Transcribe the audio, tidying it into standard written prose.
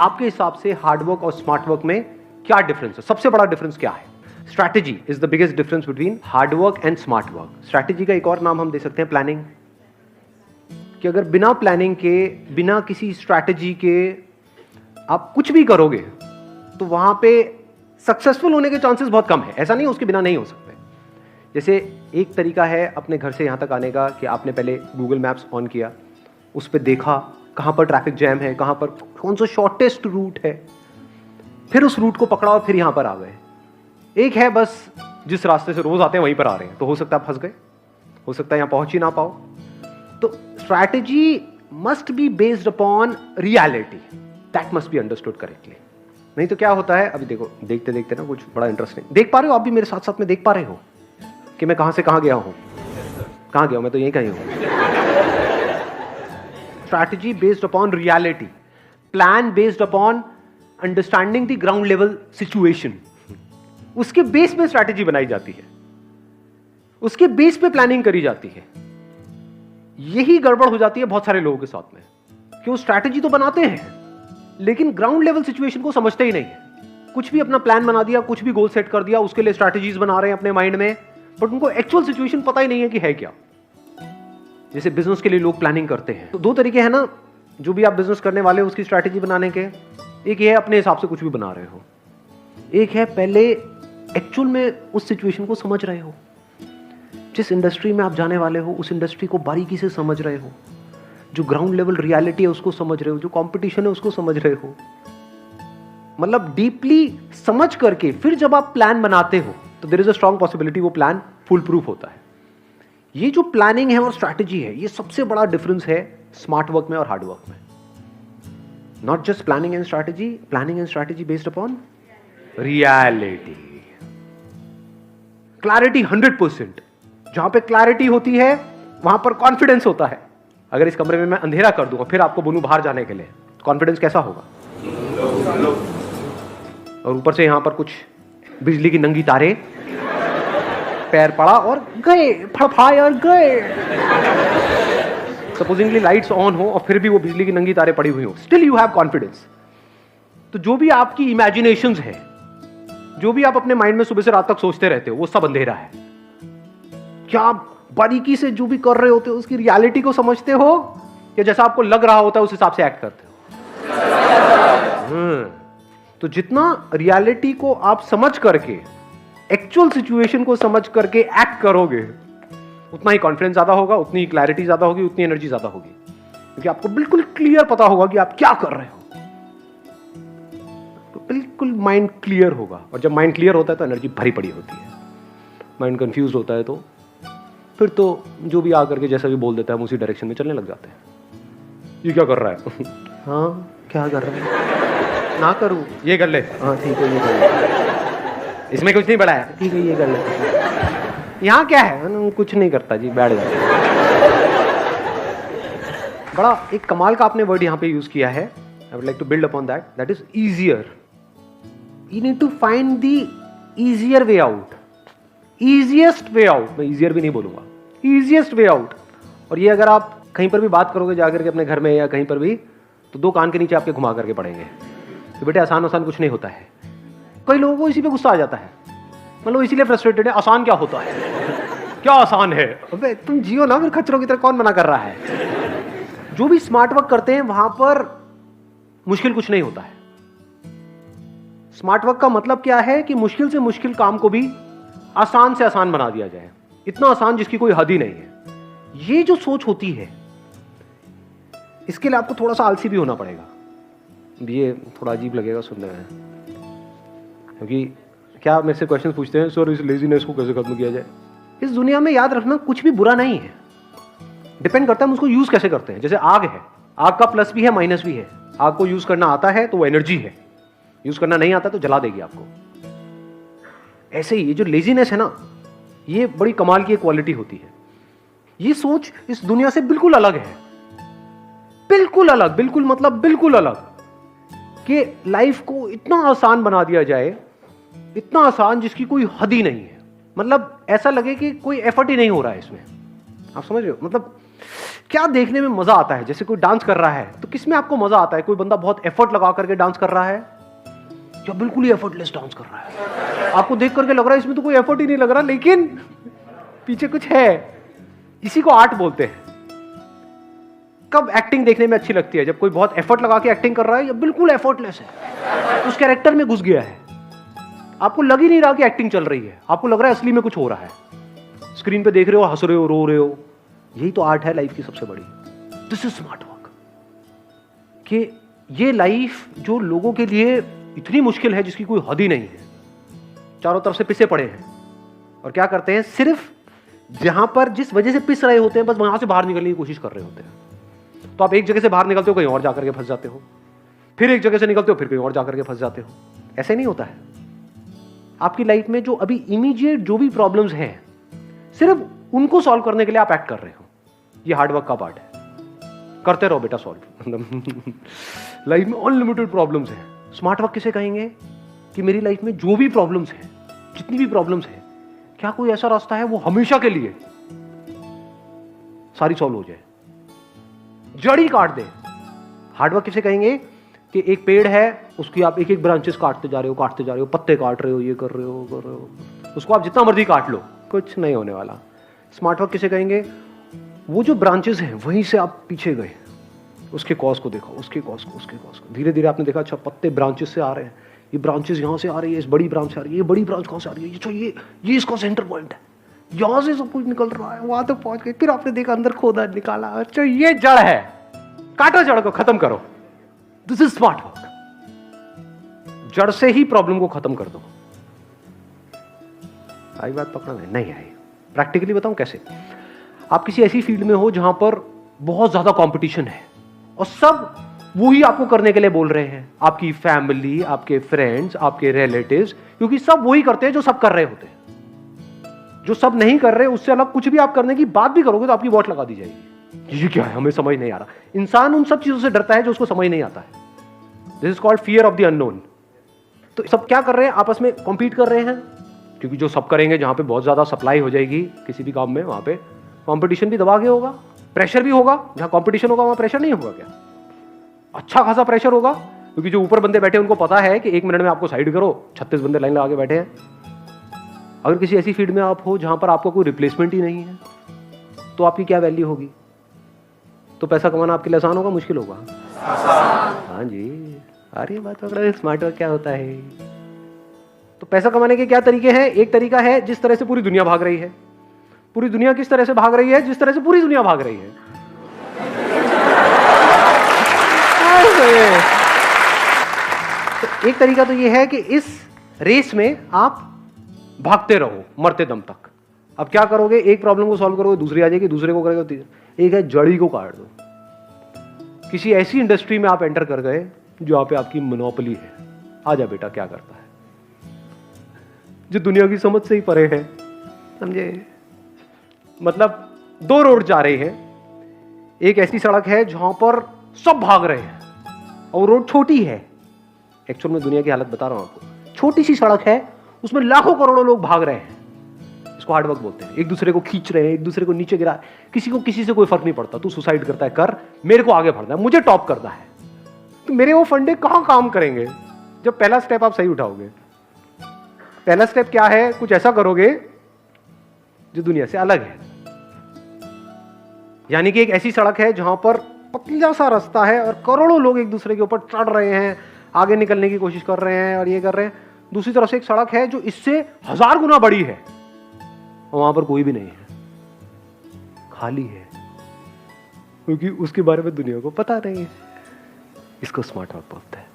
आपके हिसाब से हार्ड वर्क और स्मार्ट वर्क में क्या डिफरेंस है? सबसे बड़ा डिफरेंस क्या है? Strategy is the biggest difference between hard work and smart work. Strategy का एक और नाम हम दे सकते हैं प्लानिंग, कि अगर बिना प्लानिंग के, बिना किसी स्ट्रैटेजी के आप कुछ भी करोगे तो वहां पे सक्सेसफुल होने के चांसेस बहुत कम है। ऐसा नहीं उसके बिना नहीं हो सकते। जैसे एक तरीका है अपने घर से यहां तक आने का कि आपने पहले गूगल मैप्स ऑन किया, उस पर देखा कहां पर ट्रैफिक जैम है, कहां पर कौन सा शॉर्टेस्ट रूट है, फिर उस रूट को पकड़ा और फिर यहां पर आ गए। एक है बस जिस रास्ते से रोज आते हैं वहीं पर आ रहे हैं, तो हो सकता है फंस गए, हो सकता है यहां पहुंच ही ना पाओ। तो strategy must be based upon reality, that must be understood correctly. नहीं तो क्या होता है, अभी देखो, देखते देखते ना कुछ बड़ा इंटरेस्टिंग देख पा रहे हो आप भी मेरे साथ साथ में, देख पा रहे हो कि मैं कहां से कहां गया हूं? कहां गया हूं मैं? तो यहीं कहीं हूं। Strategy based upon reality, plan based upon understanding the ground level situation. उसके बेस पे स्ट्रैटेजी बनाई जाती है, उसके बेस पे प्लानिंग करी जाती है। यही गड़बड़ हो जाती है बहुत सारे लोगों के साथ में कि वो स्ट्रैटेजी तो बनाते हैं लेकिन ग्राउंड लेवल सिचुएशन को समझते ही नहीं है। कुछ भी अपना प्लान बना दिया, कुछ भी गोल सेट कर दिया, उसके लिए स्ट्रैटेजीज बना रहे हैं अपने माइंड में, बट उनको एक्चुअल सिचुएशन पता ही नहीं है कि है क्या। जैसे बिजनेस के लिए लोग प्लानिंग करते हैं, तो दो तरीके हैं ना, जो भी आप बिजनेस करने वाले हो उसकी स्ट्रैटेजी बनाने के। एक ये है अपने हिसाब से कुछ भी बना रहे हो, एक है पहले एक्चुअल में उस सिचुएशन को समझ रहे हो। जिस इंडस्ट्री में आप जाने वाले हो उस इंडस्ट्री को बारीकी से समझ रहे हो, जो ग्राउंड लेवल रियलिटी है उसको समझ रहे हो, जो कंपटीशन है उसको समझ रहे हो। मतलब डीपली समझ करके फिर जब आप प्लान बनाते हो तो there is a strong possibility वो प्लान फुल प्रूफ होता है। ये जो प्लानिंग है और स्ट्रैटेजी है, ये सबसे बड़ा डिफरेंस है स्मार्ट वर्क में और हार्ड वर्क में। Not just planning and strategy, planning and strategy based upon reality. Clarity 100%। जहां पे क्लैरिटी होती है वहां पर कॉन्फिडेंस होता है। अगर इस कमरे में मैं अंधेरा कर दूंगा फिर आपको बोलूं बाहर जाने के लिए, कॉन्फिडेंस कैसा होगा? और ऊपर से यहां पर कुछ बिजली की नंगी तारे, पैर पड़ा और गए, फड़फड़ाए और गए। सपोजिंगली लाइट्स ऑन हो और फिर भी वो बिजली की नंगी तारे पड़ी हुई हो, स्टिल यू हैव कॉन्फिडेंस। तो जो भी आपकी इमेजिनेशंस है, जो भी आप अपने माइंड में सुबह से रात तक सोचते रहते हो, वो सब अंधेरा है। क्या आप बारीकी से जो भी कर रहे होते हो उसकी रियलिटी को समझते हो, या जैसा आपको लग रहा होता है उस हिसाब से एक्ट करते हो? तो जितना रियलिटी को आप समझ करके, एक्चुअल सिचुएशन को समझ करके एक्ट करोगे, उतना ही कॉन्फिडेंस ज्यादा होगा, उतनी ही क्लैरिटी ज्यादा होगी, उतनी एनर्जी ज्यादा होगी, क्योंकि आपको बिल्कुल क्लियर पता होगा कि आप क्या कर रहे हो। तो बिल्कुल माइंड क्लियर होगा, और जब माइंड क्लियर होता है तो एनर्जी भरी पड़ी होती है। माइंड कंफ्यूज होता है तो फिर तो जो भी आकर के जैसा भी बोल देता है हम उसी डायरेक्शन में चलने लग जाते हैं। ये क्या कर रहा है? हाँ क्या कर रहा है? ना करूँ, ये कर ले। हाँ ठीक है, ये कर ले। इसमें कुछ नहीं बड़ा है, ठीक है ये कर ले। यहाँ क्या है? कुछ नहीं करता जी, बैठ जाता। बड़ा एक कमाल का आपने वर्ड यहाँ पे यूज किया है, I would like to build upon that, that is easier. You need to find the easier way out, easiest way out. मैं ईजियर भी नहीं बोलूंगा, ईजिएस्ट वे आउट। और ये अगर आप कहीं पर भी बात करोगे जाकर के अपने घर में या कहीं पर भी, तो दो कान के नीचे आपके घुमा करके पड़ेंगे तो बेटे आसान आसान कुछ नहीं होता है। कई लोगों को इसी पे गुस्सा आ जाता है, मतलब इसीलिए फ्रस्ट्रेटेड है, आसान क्या होता है? क्या आसान है? अबे तुम जियो ना फिर खच्चरों की तरह, कौन मना कर रहा है? जो भी स्मार्ट वर्क करते हैं वहां पर मुश्किल कुछ नहीं होता है। स्मार्ट वर्क का मतलब क्या है कि मुश्किल से मुश्किल काम को भी आसान से आसान बना दिया जाए, इतना आसान जिसकी कोई हद ही नहीं है। ये जो सोच होती है, इसके लिए आपको थोड़ा सा आलसी भी होना पड़ेगा। ये थोड़ा अजीब लगेगा सुनने में, क्योंकि क्या आप मेरे से क्वेश्चन पूछते हैं, सर इस लेजीनेस को कैसे खत्म किया जाए? इस दुनिया में याद रखना कुछ भी बुरा नहीं है, डिपेंड करता है हम उसको यूज कैसे करते हैं। जैसे आग है, आग का प्लस भी है माइनस भी है। आग को यूज करना आता है तो वो एनर्जी है, यूज करना नहीं आता तो जला देगी आपको। ऐसे ही ये जो लेजीनेस है ना, ये बड़ी कमाल की एक क्वालिटी होती है। ये सोच इस दुनिया से बिल्कुल अलग है, बिल्कुल अलग, बिल्कुल मतलब बिल्कुल अलग, कि लाइफ को इतना आसान बना दिया जाए, इतना आसान जिसकी कोई हद ही नहीं है। मतलब ऐसा लगे कि कोई एफर्ट ही नहीं हो रहा है इसमें। आप समझ रहे हो? मतलब क्या देखने में मजा आता है? जैसे कोई डांस कर रहा है तो किसमें आपको मजा आता है? कोई बंदा बहुत एफर्ट लगा करके डांस कर रहा है या बिल्कुल ही एफर्टलेस डांस कर रहा है? आपको देख करके लग रहा है इसमें तो कोई एफर्ट ही नहीं लग रहा, लेकिन पीछे कुछ है। इसी को आर्ट बोलते हैं। कब एक्टिंग देखने में अच्छी लगती है? जब कोई बहुत एफर्ट लगा के एक्टिंग कर रहा है या बिल्कुल एफर्टलेस है, उस कैरेक्टर में घुस गया है, आपको लग ही नहीं रहा कि एक्टिंग चल रही है, आपको लग रहा है असली में कुछ हो रहा है। स्क्रीन पे देख रहे हो, हंस रहे हो, रो रहे हो। यही तो आर्ट है लाइफ की सबसे बड़ी। This is smart work. कि ये लाइफ जो लोगों के लिए इतनी मुश्किल है जिसकी कोई हद ही नहीं है, चारों तरफ से पिसे पड़े हैं, और क्या करते हैं, सिर्फ जहां पर जिस वजह से पिस रहे होते हैं बस वहां से बाहर निकलने की कोशिश कर रहे होते हैं। तो आप एक जगह से बाहर निकलते हो, कहीं और जाकर के फंस जाते हो, फिर एक जगह से निकलते हो, फिर कहीं और जाकर के फंस जाते हो। ऐसे नहीं होता है। आपकी लाइफ में जो अभी इमीडिएट जो भी प्रॉब्लम्स हैं, सिर्फ उनको सॉल्व करने के लिए आप एक्ट कर रहे हो। ये हार्डवर्क का पार्ट है। करते रहो बेटा सॉल्व। लाइफ में अनलिमिटेड प्रॉब्लम्स हैं। स्मार्ट वर्क किसे कहेंगे? कि मेरी लाइफ में जो भी प्रॉब्लम्स हैं, जितनी भी प्रॉब्लम्स हैं, क्या कोई ऐसा रास्ता है वो हमेशा के लिए सारी सॉल्व हो जाए, जड़ ही काट दे। हार्डवर्क किसे कहेंगे? कि एक पेड़ है, उसकी आप एक एक ब्रांचेस काटते जा रहे हो, पत्ते काट रहे हो, ये कर रहे हो, उसको आप जितना मर्जी काट लो, कुछ नहीं होने वाला। स्मार्ट वर्क किसे कहेंगे? वो जो ब्रांचेस हैं वहीं से आप पीछे गए, उसके कॉज को देखा, उसके कॉज को धीरे धीरे आपने देखा, अच्छा पत्ते ब्रांचेस से आ रहे हैं, ये ब्रांचेस यहाँ से आ रही है, इस बड़ी ब्रांच से आ रही है, ये बड़ी ब्रांच कहाँ से आ रही है, अच्छा ये इसका सेंटर पॉइंट है, यहाँ से सब कुछ निकल रहा है, वहां तक पहुंच गए, फिर आपने देखा अंदर खोदा निकाला, अच्छा ये जड़ है, काटो जड़ को, खत्म करो। This is smart work. जड़ से ही प्रॉब्लम को खत्म कर दो। आई बात पकड़ में? नहीं आई। प्रैक्टिकली बताऊं कैसे? आप किसी ऐसी फील्ड में हो जहां पर बहुत ज्यादा कंपटीशन है और सब वही आपको करने के लिए बोल रहे हैं, आपकी फैमिली, आपके फ्रेंड्स, आपके रिलेटिव्स, क्योंकि सब वही करते हैं जो सब कर रहे होते हैं। जो सब नहीं कर रहे उससे अलग कुछ भी आप करने की बात भी करोगे तो आपकी वॉट लगा दी जाएगी। ये क्या है, हमें समझ नहीं आ रहा। इंसान उन सब चीजों से डरता है जो उसको समझ नहीं आता है। This is called fear of the unknown. तो सब क्या कर रहे हैं? आपस में कॉम्पीट कर रहे हैं, क्योंकि जो सब करेंगे, जहां पे बहुत ज्यादा सप्लाई हो जाएगी किसी भी काम में, वहां पे कंपटीशन भी दबा के होगा, प्रेशर भी होगा। जहां कंपटीशन होगा वहां प्रेशर नहीं होगा क्या? अच्छा खासा प्रेशर होगा, क्योंकि जो ऊपर बंदे बैठे हैं उनको पता है कि 1 मिनट में आपको साइड करो, 36 बंदे लाइन लगा के बैठे हैं। अगर किसी ऐसी फील्ड में आप हो जहां पर आपको कोई रिप्लेसमेंट ही नहीं है, तो आपकी क्या वैल्यू होगी? तो पैसा कमाना आपके लिए आसान होगा, मुश्किल होगा? हाँ जी। अरे बात पकड़ा। स्मार्ट वर्क क्या होता है? तो पैसा कमाने के क्या तरीके हैं? एक तरीका है जिस तरह से पूरी दुनिया भाग रही है। पूरी दुनिया किस तरह से भाग रही है? जिस तरह से पूरी दुनिया भाग रही है। तो एक तरीका तो ये है कि इस रेस में आप भागते रहो मरते दम तक। अब क्या करोगे? एक प्रॉब्लम को सॉल्व करोगे, दूसरी आ जाएगी, दूसरे को करोगे, तीसरे। एक है जड़ी को काट दो। किसी ऐसी इंडस्ट्री में आप एंटर कर गए जहां पे आपकी मोनोपोली है। आजा बेटा, क्या करता है? जो दुनिया की समझ से ही परे है, समझे? मतलब 2 रोड जा रहे हैं। एक ऐसी सड़क है जहां पर सब भाग रहे हैं और रोड छोटी है। एक्चुअल में दुनिया की हालत बता रहा हूं आपको। छोटी सी सड़क है, उसमें लाखों करोड़ों लोग भाग रहे हैं। इसको हार्डवर्क बोलते हैं। एक दूसरे को खींच रहे हैं, एक दूसरे को नीचे गिरा। किसी को किसी से कोई फर्क नहीं पड़ता। तू सुसाइड करता है कर, मेरे को आगे बढ़ना है, मुझे टॉप करना है। तो मेरे वो फंडे कहां काम करेंगे जब पहला स्टेप आप सही उठाओगे? पहला स्टेप क्या है? कुछ ऐसा करोगे जो दुनिया से अलग है। यानी कि एक ऐसी सड़क है जहां पर पतला सा रास्ता है और करोड़ों लोग एक दूसरे के ऊपर चढ़ रहे हैं, आगे निकलने की कोशिश कर रहे हैं और ये कर रहे हैं। दूसरी तरफ से एक सड़क है जो इससे 1000 गुना बड़ी है और वहां पर कोई भी नहीं है, खाली है, क्योंकि उसके बारे में दुनिया को पता नहीं है। इसको स्मार्ट वर्क बोलते हैं।